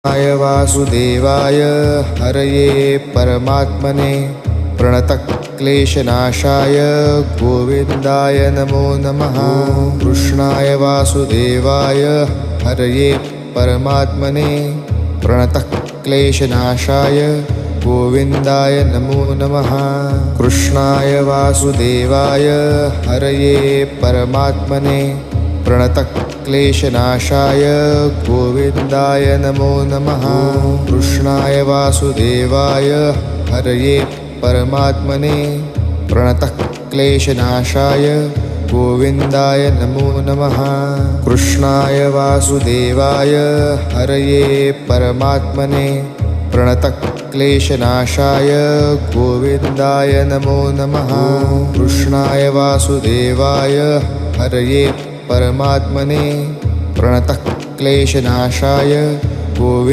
कृष्णाय वासुदेवाय हरये परमात्मने प्रणतक्लेशनाशाय गोविन्दाय नमो नमः। कृष्णाय वासुदेवाय हरये परमात्मने प्रणतक्लेशनाशाय गोविन्दाय नमो नमः। कृष्णाय वासुदेवाय हरये परमात्मने प्रणतक्लेशनाशाय गोविन्दाय नमो नमः। कृष्णाय वासुदेवाय हरये परमात्मने प्रणतक्लेशनाशाय गोविन्दाय नमो नमः। कृष्णाय वासुदेवाय हरये परमात्मने प्रणतक्लेशनाशाय गोविन्दाय नमो नमः। कृष्णाय वासुदेवाय हरये परमात्मने प्रणतक्लेशनाशाय गोविन्दाय